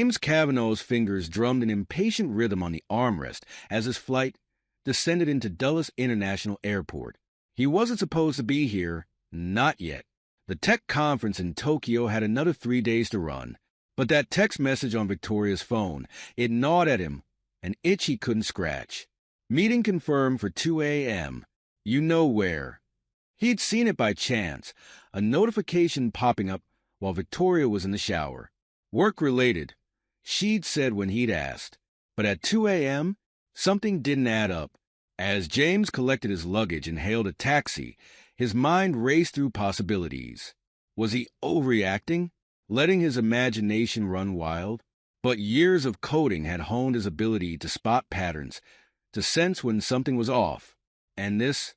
James Kavanaugh's fingers drummed an impatient rhythm on the armrest as his flight descended into Dulles International Airport. He wasn't supposed to be here, not yet. The tech conference in Tokyo had another 3 days to run, but that text message on Victoria's phone, it gnawed at him, an itch he couldn't scratch. Meeting confirmed for 2 a.m. You know where. He'd seen it by chance, a notification popping up while Victoria was in the shower. Work-related, she'd said when he'd asked. But at 2 a.m., something didn't add up. As James collected his luggage and hailed a taxi, his mind raced through possibilities. Was he overreacting, letting his imagination run wild? But years of coding had honed his ability to spot patterns, to sense when something was off. And this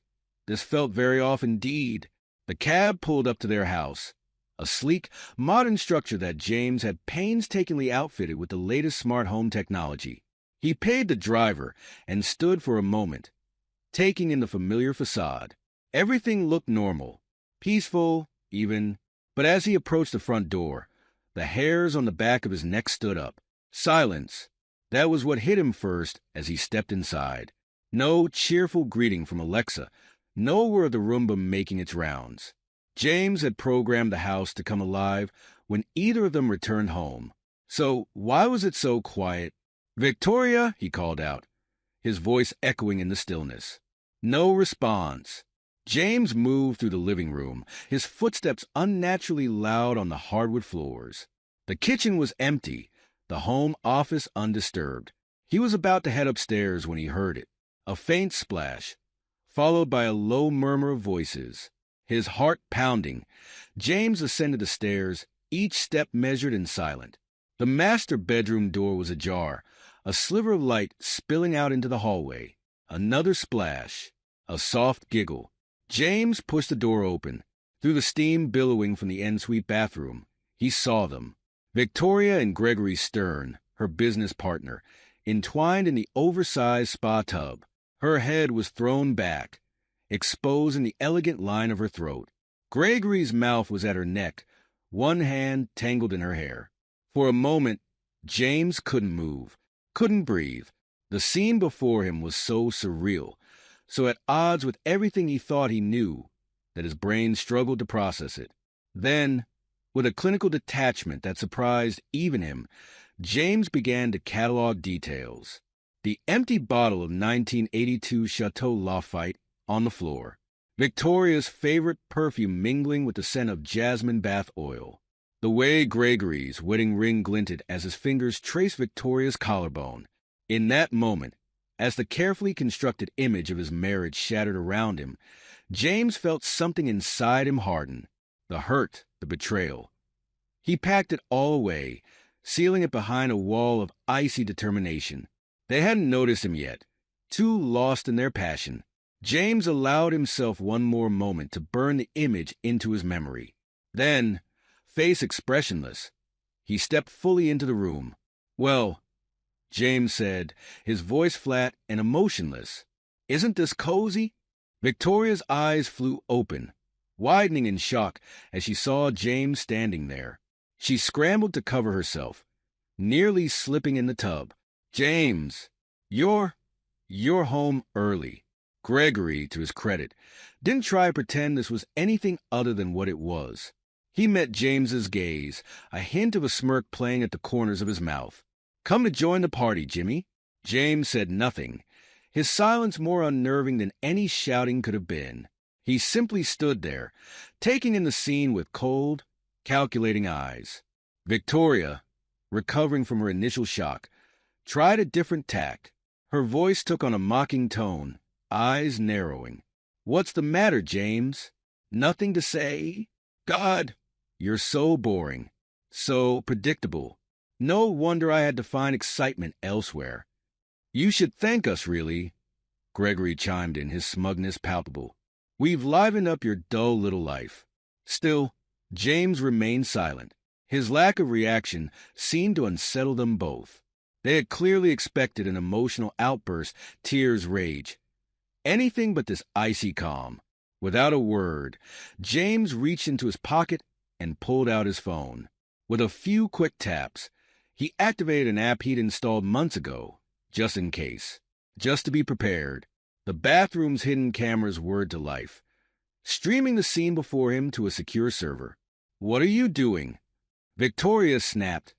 felt very off indeed. The cab pulled up to their house, a sleek, modern structure that James had painstakingly outfitted with the latest smart home technology. He paid the driver and stood for a moment, taking in the familiar facade. Everything looked normal, peaceful, even, but as he approached the front door, the hairs on the back of his neck stood up. Silence. That was what hit him first as he stepped inside. No cheerful greeting from Alexa, nor the Roomba making its rounds. James had programmed the house to come alive when either of them returned home. So why was it so quiet? "Victoria," he called out, his voice echoing in the stillness. No response. James moved through the living room, his footsteps unnaturally loud on the hardwood floors. The kitchen was empty, the home office undisturbed. He was about to head upstairs when he heard it. A faint splash, followed by a low murmur of voices. His heart pounding, James ascended the stairs, each step measured and silent. The master bedroom door was ajar, a sliver of light spilling out into the hallway. Another splash, a soft giggle. James pushed the door open. Through the steam billowing from the ensuite bathroom, he saw them. Victoria and Gregory Stern, her business partner, entwined in the oversized spa tub. Her head was thrown back, exposing the elegant line of her throat. Gregory's mouth was at her neck, one hand tangled in her hair. For a moment, James couldn't move, couldn't breathe. The scene before him was so surreal, so at odds with everything he thought he knew, that his brain struggled to process it. Then, with a clinical detachment that surprised even him, James began to catalog details. The empty bottle of 1982 Chateau Lafite on the floor. Victoria's favorite perfume mingling with the scent of jasmine bath oil. The way Gregory's wedding ring glinted as his fingers traced Victoria's collarbone. In that moment, as the carefully constructed image of his marriage shattered around him, James felt something inside him harden. The hurt, the betrayal. He packed it all away, sealing it behind a wall of icy determination. They hadn't noticed him yet, too lost in their passion. James allowed himself one more moment to burn the image into his memory. Then, face expressionless, he stepped fully into the room. "Well," James said, his voice flat and emotionless, "isn't this cozy?" Victoria's eyes flew open, widening in shock as she saw James standing there. She scrambled to cover herself, nearly slipping in the tub. "James, you're home early." Gregory, to his credit, didn't try to pretend this was anything other than what it was. He met James's gaze, a hint of a smirk playing at the corners of his mouth. "Come to join the party, Jimmy." James said nothing, his silence more unnerving than any shouting could have been. He simply stood there, taking in the scene with cold, calculating eyes. Victoria, recovering from her initial shock, tried a different tack. Her voice took on a mocking tone, eyes narrowing. "What's the matter, James? Nothing to say? God, you're so boring, so predictable. No wonder I had to find excitement elsewhere." "You should thank us, really," Gregory chimed in, his smugness palpable. "We've livened up your dull little life." Still, James remained silent. His lack of reaction seemed to unsettle them both. They had clearly expected an emotional outburst, tears, rage. Anything but this icy calm. Without a word, James reached into his pocket and pulled out his phone. With a few quick taps, He activated an app he'd installed months ago, just in case, just to be prepared. The bathroom's hidden cameras whirred to life, streaming the scene before him to a secure server. "What are you doing?" Victoria snapped,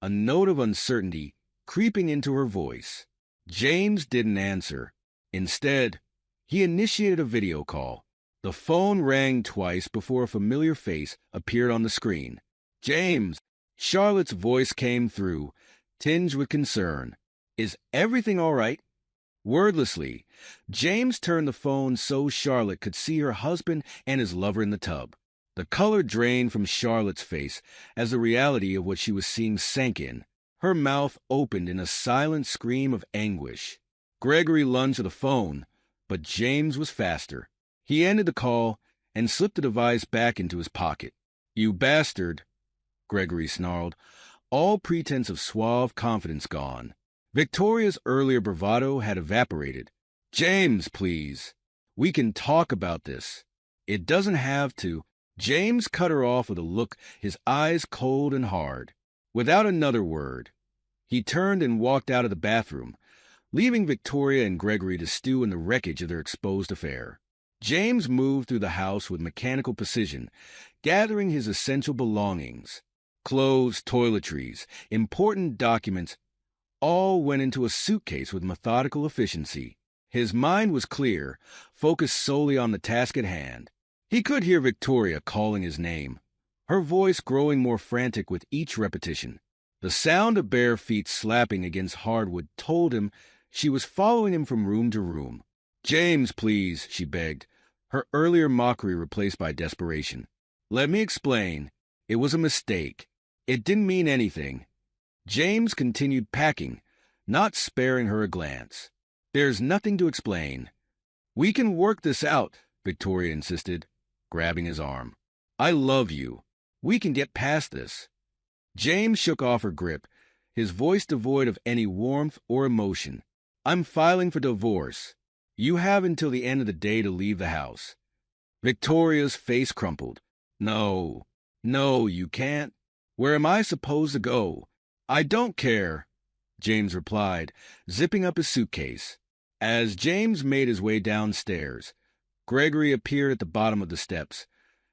a note of uncertainty creeping into her voice. James didn't answer. Instead, he initiated a video call. The phone rang twice before a familiar face appeared on the screen. "James," Charlotte's voice came through, tinged with concern. "Is everything all right?" Wordlessly, James turned the phone so Charlotte could see her husband and his lover in the tub. The color drained from Charlotte's face as the reality of what she was seeing sank in. Her mouth opened in a silent scream of anguish. Gregory lunged for the phone, but James was faster. He ended the call and slipped the device back into his pocket. "You bastard," Gregory snarled, all pretense of suave confidence gone. Victoria's earlier bravado had evaporated. "James, please. We can talk about this. It doesn't have to." James cut her off with a look, his eyes cold and hard. Without another word, he turned and walked out of the bathroom, leaving Victoria and Gregory to stew in the wreckage of their exposed affair. James moved through the house with mechanical precision, gathering his essential belongings. Clothes, toiletries, important documents, all went into a suitcase with methodical efficiency. His mind was clear, focused solely on the task at hand. He could hear Victoria calling his name, her voice growing more frantic with each repetition. The sound of bare feet slapping against hardwood told him she was following him from room to room. "James, please," she begged, her earlier mockery replaced by desperation. "Let me explain. It was a mistake. It didn't mean anything." James continued packing, not sparing her a glance. "There's nothing to explain. We can work this out," Victoria insisted, grabbing his arm. "I love you. We can get past this." James shook off her grip, his voice devoid of any warmth or emotion. "I'm filing for divorce. You have until the end of the day to leave the house." Victoria's face crumpled. No, you can't. Where am I supposed to go?" "I don't care," James replied, zipping up his suitcase. As James made his way downstairs, Gregory appeared at the bottom of the steps,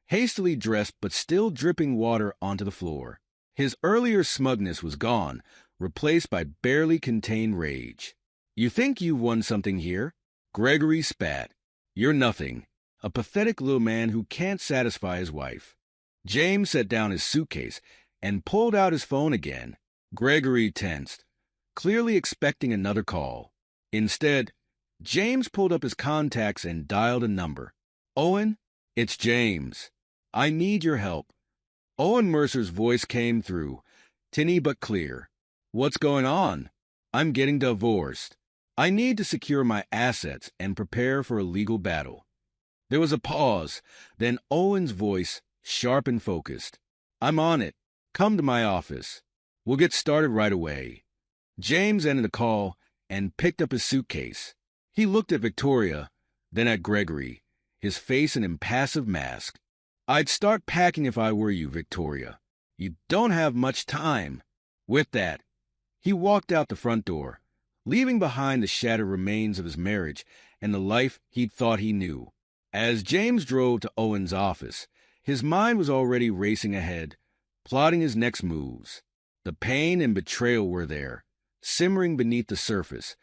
hastily dressed but still dripping water onto the floor. His earlier smugness was gone, replaced by barely contained rage. "You think you've won something here?" Gregory spat. "You're nothing. A pathetic little man who can't satisfy his wife." James set down his suitcase and pulled out his phone again. Gregory tensed, clearly expecting another call. Instead, James pulled up his contacts and dialed a number. "Owen, it's James. I need your help." Owen Mercer's voice came through, tinny but clear. "What's going on?" "I'm getting divorced. I need to secure my assets and prepare for a legal battle." There was a pause, then Owen's voice, sharp and focused. "I'm on it. Come to my office. We'll get started right away." James ended the call and picked up his suitcase. He looked at Victoria, then at Gregory, his face an impassive mask. "I'd start packing if I were you, Victoria. You don't have much time." With that, he walked out the front door, leaving behind the shattered remains of his marriage and the life he'd thought he knew. As James drove to Owen's office, his mind was already racing ahead, plotting his next moves. The pain and betrayal were there, simmering beneath the surface,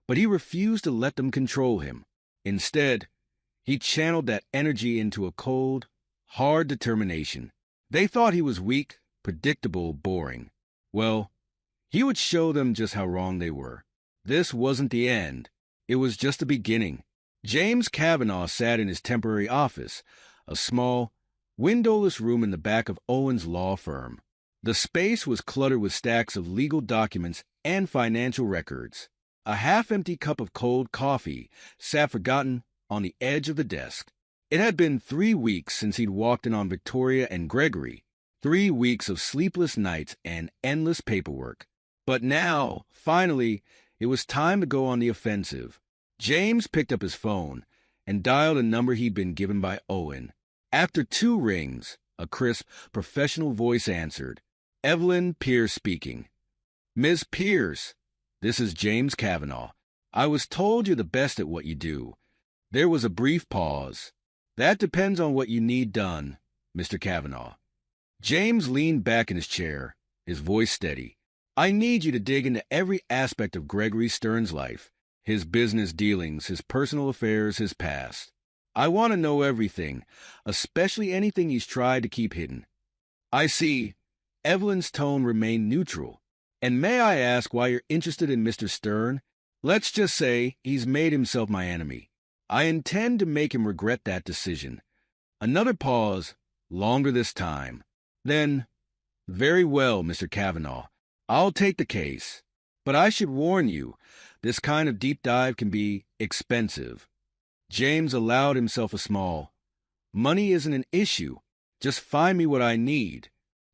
but he refused to let them control him. Instead, he channeled that energy into a cold, hard determination. They thought he was weak, predictable, boring. Well, he would show them just how wrong they were. This wasn't the end. It was just the beginning. James Kavanaugh sat in his temporary office, a small, windowless room in the back of Owen's law firm. The space was cluttered with stacks of legal documents and financial records. A half-empty cup of cold coffee sat forgotten on the edge of the desk. It had been 3 weeks since he'd walked in on Victoria and Gregory, 3 weeks of sleepless nights and endless paperwork. But now, finally, it was time to go on the offensive. James picked up his phone and dialed a number he'd been given by Owen. After 2 rings, a crisp, professional voice answered. "Evelyn Pierce speaking." Miss Pierce, this is James Kavanaugh. I was told you're the best at what you do. There was a brief pause. That depends on what you need done, Mr. Kavanaugh. James leaned back in his chair, his voice steady. I need you to dig into every aspect of Gregory Stern's life, his business dealings, his personal affairs, his past. I want to know everything, especially anything he's tried to keep hidden. I see. Evelyn's tone remained neutral. And may I ask why you're interested in Mr. Stern? Let's just say he's made himself my enemy. I intend to make him regret that decision. Another pause, longer this time. Then, very well, Mr. Kavanaugh. I'll take the case. But I should warn you, this kind of deep dive can be expensive. James allowed himself a small, money isn't an issue. Just find me what I need.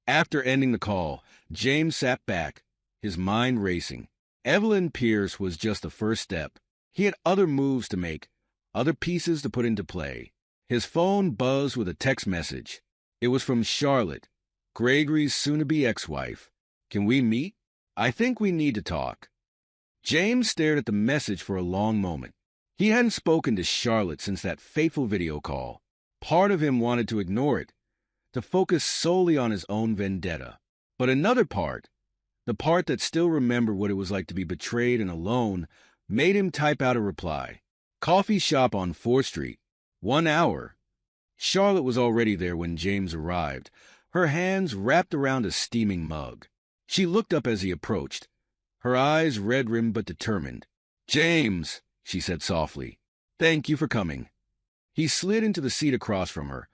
After ending the call, James sat back, his mind racing. Evelyn Pierce was just the first step. He had other moves to make, other pieces to put into play. His phone buzzed with a text message. It was from Charlotte, Gregory's soon-to-be ex-wife. Can we meet? I think we need to talk. James stared at the message for a long moment. He hadn't spoken to Charlotte since that fateful video call. Part of him wanted to ignore it, to focus solely on his own vendetta. But another part, the part that still remembered what it was like to be betrayed and alone, made him type out a reply. Coffee shop on 4th Street. 1 hour. Charlotte was already there when James arrived, her hands wrapped around a steaming mug. She looked up as he approached, her eyes red-rimmed but determined. James, she said softly, thank you for coming. He slid into the seat across from her,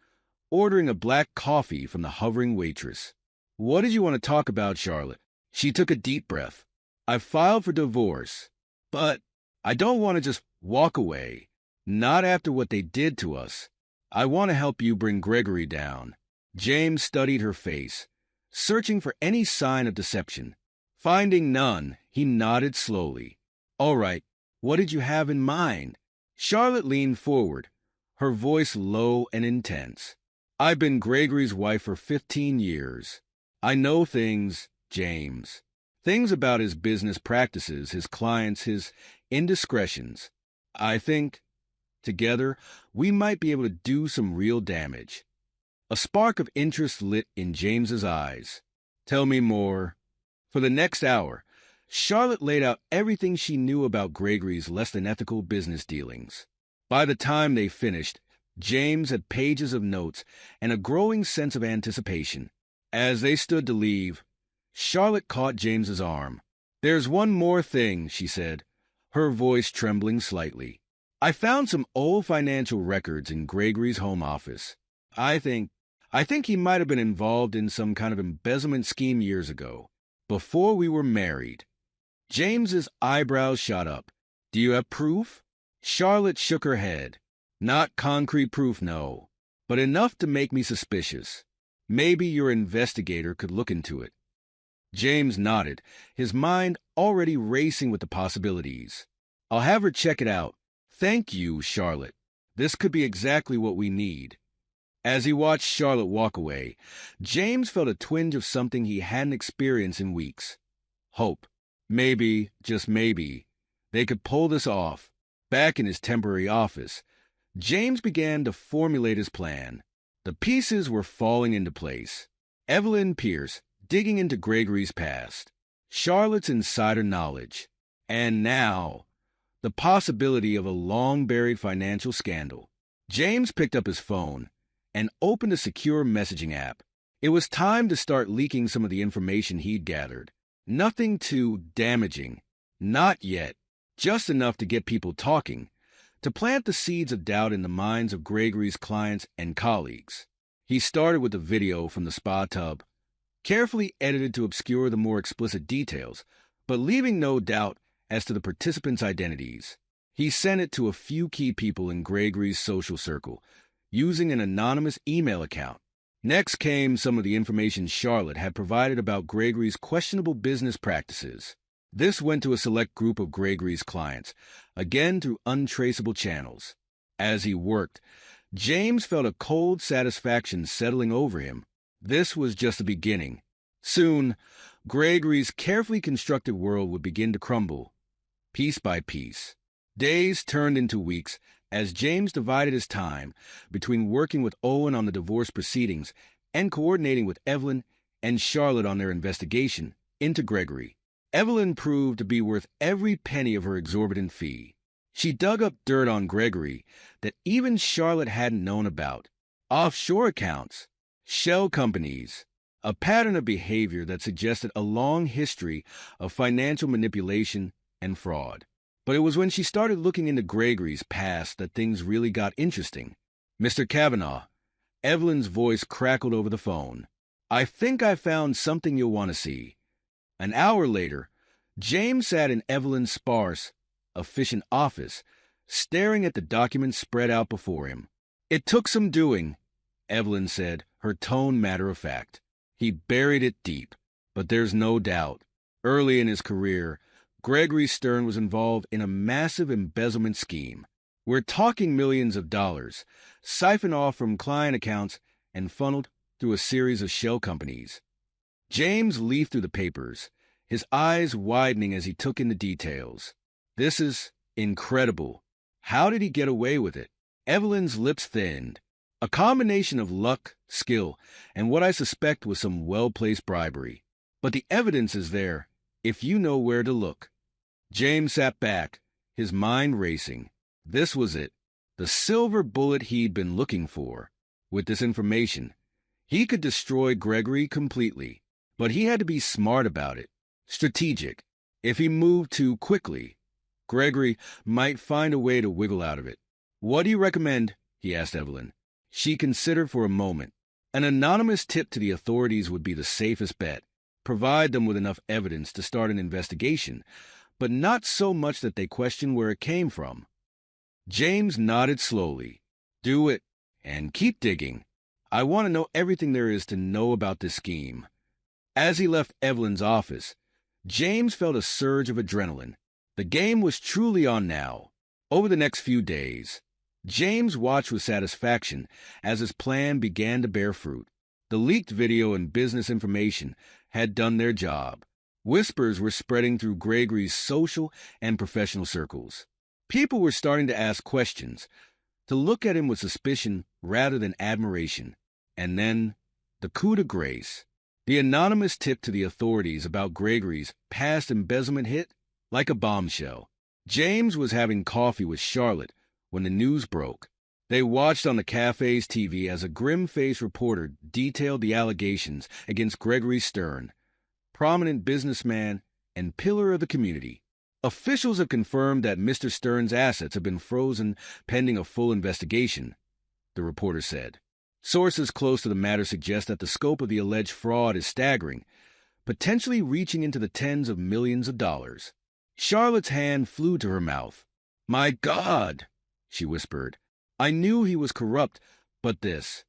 ordering a black coffee from the hovering waitress. What did you want to talk about, Charlotte? She took a deep breath. I filed for divorce, but I don't want to just walk away. Not after what they did to us. I want to help you bring Gregory down. James studied her face, searching for any sign of deception. Finding none, he nodded slowly. All right, what did you have in mind? Charlotte leaned forward, her voice low and intense. I've been Gregory's wife for 15 years. I know things, James. Things about his business practices, his clients, his indiscretions. I think, together, we might be able to do some real damage. A spark of interest lit in James's eyes. Tell me more. For the next hour, Charlotte laid out everything she knew about Gregory's less-than-ethical business dealings. By the time they finished, James had pages of notes and a growing sense of anticipation. As they stood to leave, Charlotte caught James's arm. There's one more thing, she said, her voice trembling slightly. I found some old financial records in Gregory's home office. I think he might have been involved in some kind of embezzlement scheme years ago, before we were married. James's eyebrows shot up. Do you have proof? Charlotte shook her head. Not concrete proof, no, but enough to make me suspicious. Maybe your investigator could look into it. James nodded, his mind already racing with the possibilities. I'll have her check it out. Thank you, Charlotte. This could be exactly what we need. As he watched Charlotte walk away, James felt a twinge of something he hadn't experienced in weeks. Hope. Maybe, just maybe, they could pull this off. Back in his temporary office, James began to formulate his plan. The pieces were falling into place. Evelyn Pierce digging into Gregory's past, Charlotte's insider knowledge, and now, the possibility of a long-buried financial scandal. James picked up his phone and opened a secure messaging app. It was time to start leaking some of the information he'd gathered. Nothing too damaging. Not yet. Just enough to get people talking, to plant the seeds of doubt in the minds of Gregory's clients and colleagues. He started with a video from the spa tub, carefully edited to obscure the more explicit details, but leaving no doubt as to the participants' identities. He sent it to a few key people in Gregory's social circle, using an anonymous email account. Next came some of the information Charlotte had provided about Gregory's questionable business practices. This went to a select group of Gregory's clients, again through untraceable channels. As he worked, James felt a cold satisfaction settling over him. This was just the beginning. Soon, Gregory's carefully constructed world would begin to crumble, piece by piece. Days turned into weeks as James divided his time between working with Owen on the divorce proceedings and coordinating with Evelyn and Charlotte on their investigation into Gregory. Evelyn proved to be worth every penny of her exorbitant fee. She dug up dirt on Gregory that even Charlotte hadn't known about. Offshore accounts, shell companies, a pattern of behavior that suggested a long history of financial manipulation and fraud. But it was when she started looking into Gregory's past that things really got interesting. "Mr. Kavanaugh," Evelyn's voice crackled over the phone. "I think I found something you'll want to see." An hour later, James sat in Evelyn's sparse, efficient office, staring at the documents spread out before him. "It took some doing," Evelyn said, her tone matter-of-fact. "He buried it deep, but there's no doubt. Early in his career, Gregory Stern was involved in a massive embezzlement scheme. We're talking millions of dollars, siphoned off from client accounts and funneled through a series of shell companies." James leafed through the papers, his eyes widening as he took in the details. "This is incredible. How did he get away with it?" Evelyn's lips thinned. "A combination of luck, skill, and what I suspect was some well-placed bribery. But the evidence is there, if you know where to look." James sat back, his mind racing. This was it, the silver bullet he'd been looking for. With this information, he could destroy Gregory completely. But he had to be smart about it, strategic. If he moved too quickly, Gregory might find a way to wiggle out of it. "What do you recommend?" he asked Evelyn. She considered for a moment. An anonymous tip to the authorities would be the safest bet. Provide them with enough evidence to start an investigation, but not so much that they question where it came from. James nodded slowly. "Do it, and keep digging. I want to know everything there is to know about this scheme." As he left Evelyn's office, James felt a surge of adrenaline. The game was truly on now. Over the next few days, James watched with satisfaction as his plan began to bear fruit. The leaked video and business information had done their job. Whispers were spreading through Gregory's social and professional circles. People were starting to ask questions, to look at him with suspicion rather than admiration. And then, the coup de grace. The anonymous tip to the authorities about Gregory's past embezzlement hit like a bombshell. James was having coffee with Charlotte when the news broke. They watched on the cafe's TV as a grim-faced reporter detailed the allegations against Gregory Stern, prominent businessman and pillar of the community. "Officials have confirmed that Mr. Stern's assets have been frozen pending a full investigation," the reporter said. "Sources close to the matter suggest that the scope of the alleged fraud is staggering, potentially reaching into the tens of millions of dollars." Charlotte's hand flew to her mouth. "My God," she whispered. "I knew he was corrupt, but this."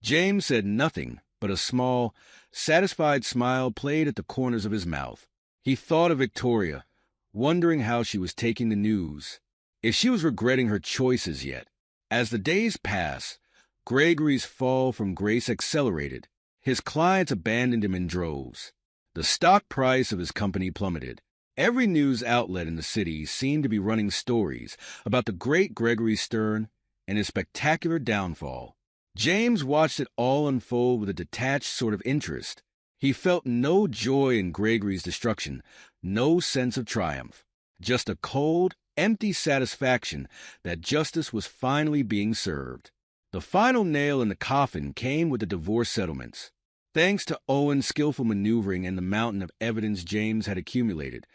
James said nothing, but a small, satisfied smile played at the corners of his mouth. He thought of Victoria, wondering how she was taking the news, if she was regretting her choices yet. As the days passed, Gregory's fall from grace accelerated. His clients abandoned him in droves. The stock price of his company plummeted. Every news outlet in the city seemed to be running stories about the great Gregory Stern and his spectacular downfall. James watched it all unfold with a detached sort of interest. He felt no joy in Gregory's destruction, no sense of triumph, just a cold, empty satisfaction that justice was finally being served. The final nail in the coffin came with the divorce settlements. Thanks to Owen's skillful maneuvering and the mountain of evidence James had accumulated,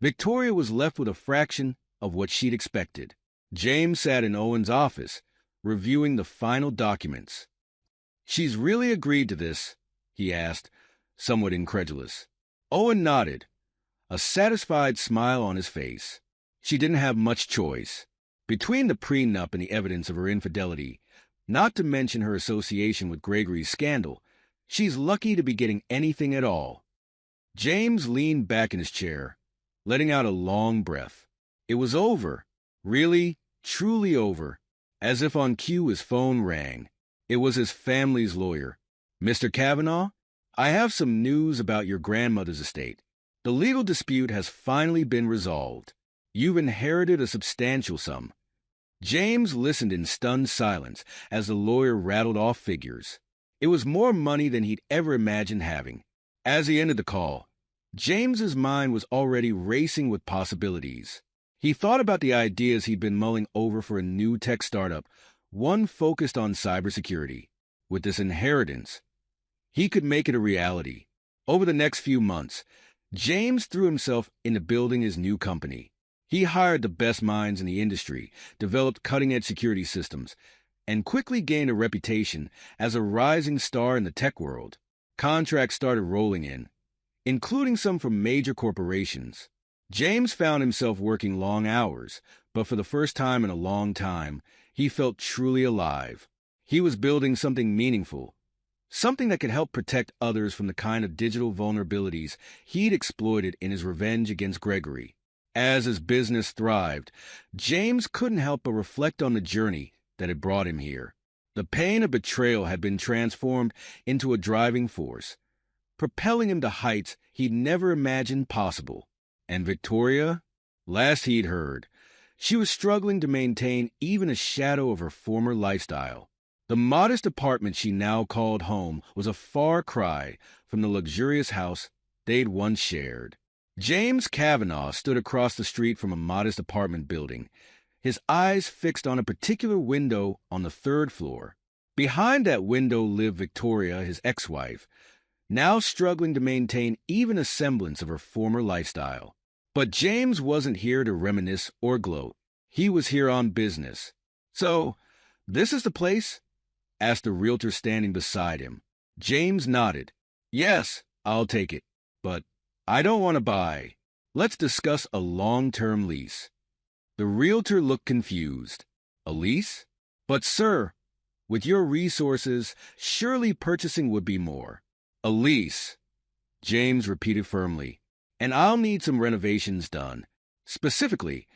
Victoria was left with a fraction of what she'd expected. James sat in Owen's office, reviewing the final documents. "She's really agreed to this?" he asked, somewhat incredulous. Owen nodded, a satisfied smile on his face. She didn't have much choice. Between the prenup and the evidence of her infidelity, not to mention her association with Gregory's scandal, she's lucky to be getting anything at all. James leaned back in his chair, letting out a long breath. It was over. Really, truly over. As if on cue, his phone rang. It was his family's lawyer. "Mr. Kavanaugh, I have some news about your grandmother's estate. The legal dispute has finally been resolved. You've inherited a substantial sum. James listened in stunned silence as the lawyer rattled off figures. It was more money than he'd ever imagined having. As he ended the call, James's mind was already racing with possibilities. He thought about the ideas he'd been mulling over for a new tech startup, one focused on cybersecurity. With this inheritance, he could make it a reality. Over the next few months, James threw himself into building his new company. He hired the best minds in the industry, developed cutting-edge security systems, and quickly gained a reputation as a rising star in the tech world. Contracts started rolling in, including some from major corporations. James found himself working long hours, but for the first time in a long time, he felt truly alive. He was building something meaningful, something that could help protect others from the kind of digital vulnerabilities he'd exploited in his revenge against Gregory. As his business thrived, James couldn't help but reflect on the journey that had brought him here. The pain of betrayal had been transformed into a driving force, propelling him to heights he'd never imagined possible. And Victoria? Last he'd heard, she was struggling to maintain even a shadow of her former lifestyle. The modest apartment she now called home was a far cry from the luxurious house they'd once shared. James Kavanaugh stood across the street from a modest apartment building, his eyes fixed on a particular window on the third floor. Behind that window lived Victoria, his ex-wife, now struggling to maintain even a semblance of her former lifestyle. But James wasn't here to reminisce or gloat. He was here on business. "So, this is the place?" asked the realtor standing beside him. James nodded. "Yes, I'll take it. But I don't want to buy. Let's discuss a long-term lease." The realtor looked confused. "A lease? But sir, with your resources, surely purchasing would be more." "A lease," James repeated firmly. "And I'll need some renovations done. Specifically,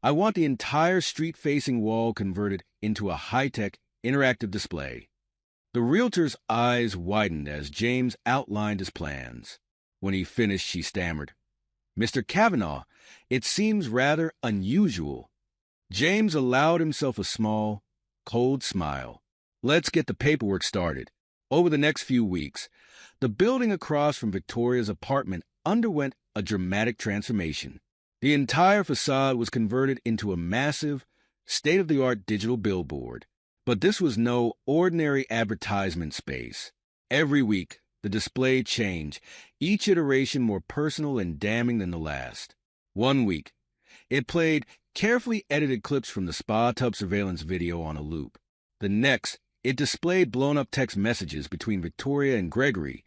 I want the entire street-facing wall converted into a high-tech, interactive display." The realtor's eyes widened as James outlined his plans. When he finished, she stammered, "Mr. Kavanaugh, it seems rather unusual." James allowed himself a small, cold smile. "Let's get the paperwork started." Over the next few weeks, the building across from Victoria's apartment underwent a dramatic transformation. The entire facade was converted into a massive, state-of-the-art digital billboard. But this was no ordinary advertisement space. Every week, the display changed, each iteration more personal and damning than the last. One week, it played carefully edited clips from the spa tub surveillance video on a loop. The next, it displayed blown-up text messages between Victoria and Gregory,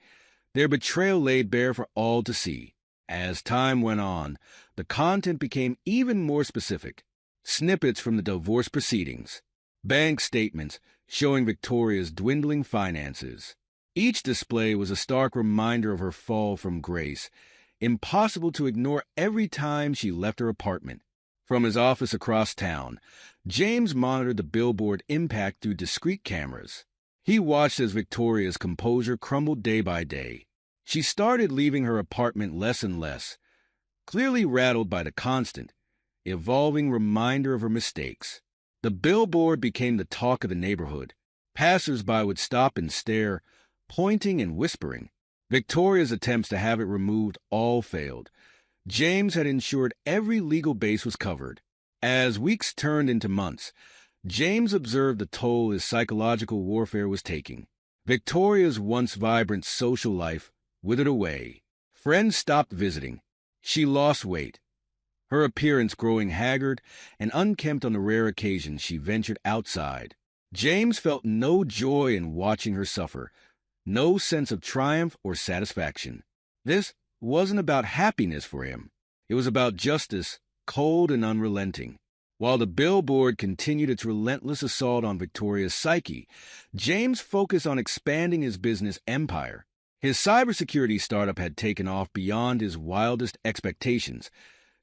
their betrayal laid bare for all to see. As time went on, the content became even more specific. Snippets from the divorce proceedings, bank statements showing Victoria's dwindling finances. Each display was a stark reminder of her fall from grace, impossible to ignore every time she left her apartment. From his office across town, James monitored the billboard impact through discreet cameras. He watched as Victoria's composure crumbled day by day. She started leaving her apartment less and less, clearly rattled by the constant, evolving reminder of her mistakes. The billboard became the talk of the neighborhood. Passers-by would stop and stare, pointing and whispering. Victoria's attempts to have it removed all failed. James had ensured every legal base was covered. As weeks turned into months, James observed the toll his psychological warfare was taking. Victoria's once vibrant social life withered away. Friends stopped visiting. She lost weight, her appearance growing haggard and unkempt on the rare occasions she ventured outside. James felt no joy in watching her suffer, no sense of triumph or satisfaction. This wasn't about happiness for him. It was about justice, cold and unrelenting. While the billboard continued its relentless assault on Victoria's psyche, James focused on expanding his business empire. His cybersecurity startup had taken off beyond his wildest expectations,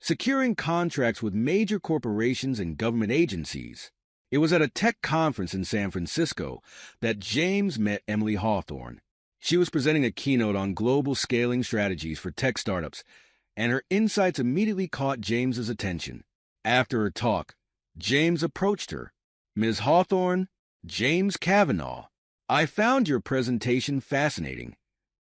securing contracts with major corporations and government agencies. It was at a tech conference in San Francisco that James met Emily Hawthorne. She was presenting a keynote on global scaling strategies for tech startups, and her insights immediately caught James's attention. After her talk, James approached her. "Ms. Hawthorne, James Kavanaugh, I found your presentation fascinating."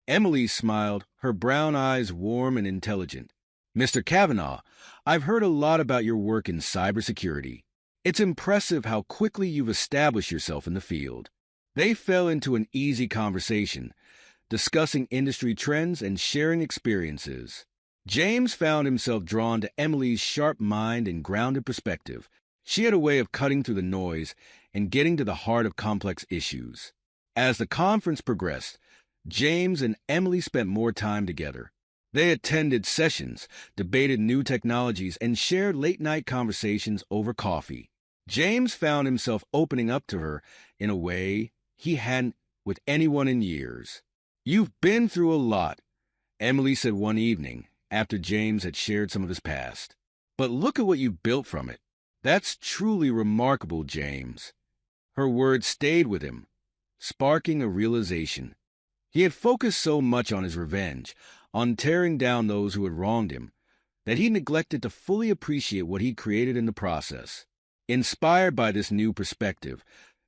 Emily smiled, her brown eyes warm and intelligent. "Mr. Kavanaugh, I've heard a lot about your work in cybersecurity. It's impressive how quickly you've established yourself in the field." They fell into an easy conversation, discussing industry trends and sharing experiences. James found himself drawn to Emily's sharp mind and grounded perspective. She had a way of cutting through the noise and getting to the heart of complex issues. As the conference progressed, James and Emily spent more time together. They attended sessions, debated new technologies, and shared late-night conversations over coffee. James found himself opening up to her in a way he hadn't with anyone in years. "You've been through a lot," Emily said one evening after James had shared some of his past. "But look at what you've built from it. That's truly remarkable, James." Her words stayed with him, sparking a realization. He had focused so much on his revenge, on tearing down those who had wronged him, that he neglected to fully appreciate what he'd created in the process. Inspired by this new perspective,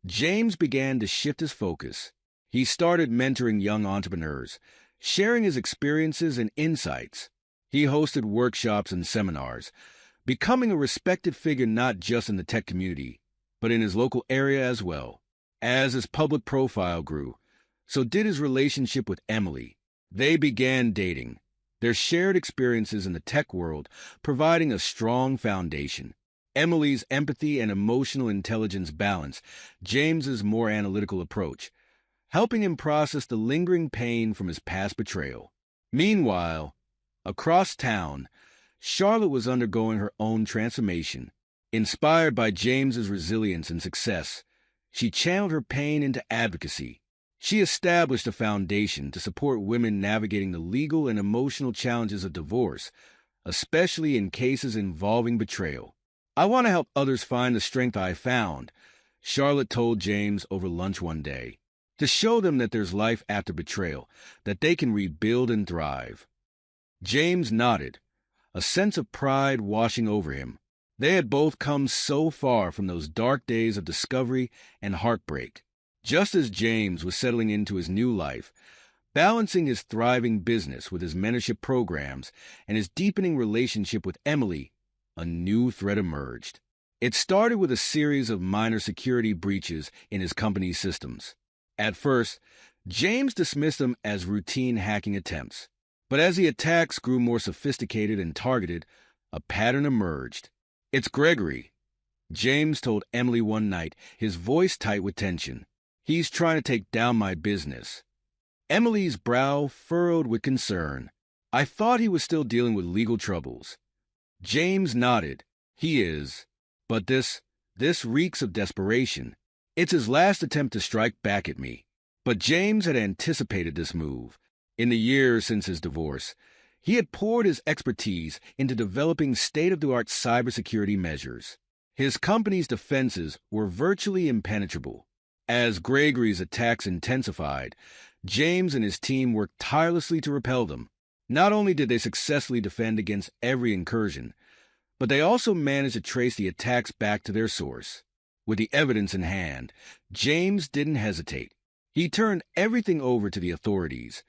James began to shift his focus. He started mentoring young entrepreneurs, sharing his experiences and insights. He hosted workshops and seminars, becoming a respected figure not just in the tech community, but in his local area as well. As his public profile grew, so did his relationship with Emily. They began dating, their shared experiences in the tech world providing a strong foundation. Emily's empathy and emotional intelligence balanced James's more analytical approach, helping him process the lingering pain from his past betrayal. Meanwhile, across town, Charlotte was undergoing her own transformation. Inspired by James's resilience and success, she channeled her pain into advocacy. She established a foundation to support women navigating the legal and emotional challenges of divorce, especially in cases involving betrayal. "I want to help others find the strength I found," Charlotte told James over lunch one day, "to show them that there's life after betrayal, that they can rebuild and thrive." James nodded, a sense of pride washing over him. They had both come so far from those dark days of discovery and heartbreak. Just as James was settling into his new life, balancing his thriving business with his mentorship programs and his deepening relationship with Emily, a new threat emerged. It started with a series of minor security breaches in his company's systems. At first, James dismissed them as routine hacking attempts. But as the attacks grew more sophisticated and targeted, a pattern emerged. "It's Gregory," James told Emily one night, his voice tight with tension. "He's trying to take down my business." Emily's brow furrowed with concern. "I thought he was still dealing with legal troubles." James nodded. "He is. But this reeks of desperation. It's his last attempt to strike back at me." But James had anticipated this move. In the years since his divorce, he had poured his expertise into developing state-of-the-art cybersecurity measures. His company's defenses were virtually impenetrable. As Gregory's attacks intensified, James and his team worked tirelessly to repel them. Not only did they successfully defend against every incursion, but they also managed to trace the attacks back to their source. With the evidence in hand, James didn't hesitate. He turned everything over to the authorities,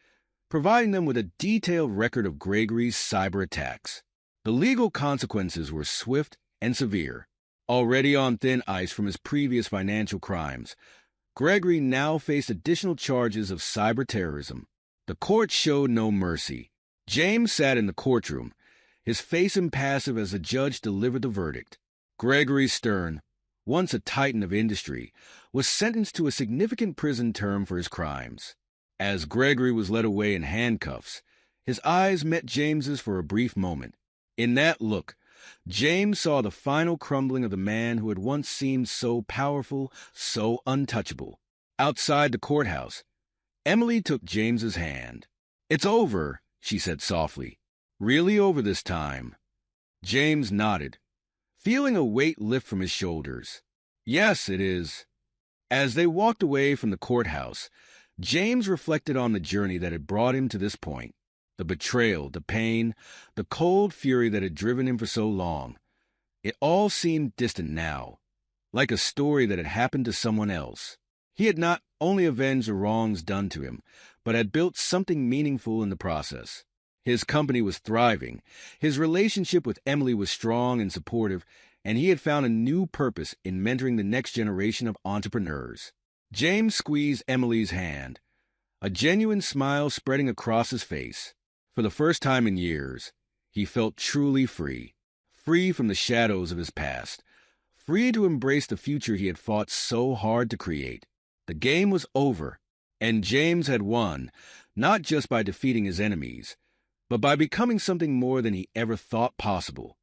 providing them with a detailed record of Gregory's cyber attacks. The legal consequences were swift and severe. Already on thin ice from his previous financial crimes, Gregory now faced additional charges of cyber terrorism. The court showed no mercy. James sat in the courtroom, his face impassive as the judge delivered the verdict. Gregory Stern, once a titan of industry, was sentenced to a significant prison term for his crimes. As Gregory was led away in handcuffs, his eyes met James's for a brief moment. In that look, James saw the final crumbling of the man who had once seemed so powerful, so untouchable. Outside the courthouse, Emily took James's hand. "It's over," she said softly. "Really over this time?" James nodded, feeling a weight lift from his shoulders. "Yes, it is." As they walked away from the courthouse, James reflected on the journey that had brought him to this point. The betrayal, the pain, the cold fury that had driven him for so long. It all seemed distant now, like a story that had happened to someone else. He had not only avenged the wrongs done to him, but had built something meaningful in the process. His company was thriving, his relationship with Emily was strong and supportive, and he had found a new purpose in mentoring the next generation of entrepreneurs. James squeezed Emily's hand, a genuine smile spreading across his face. For the first time in years, he felt truly free. Free from the shadows of his past. Free to embrace the future he had fought so hard to create. The game was over, and James had won, not just by defeating his enemies, but by becoming something more than he ever thought possible.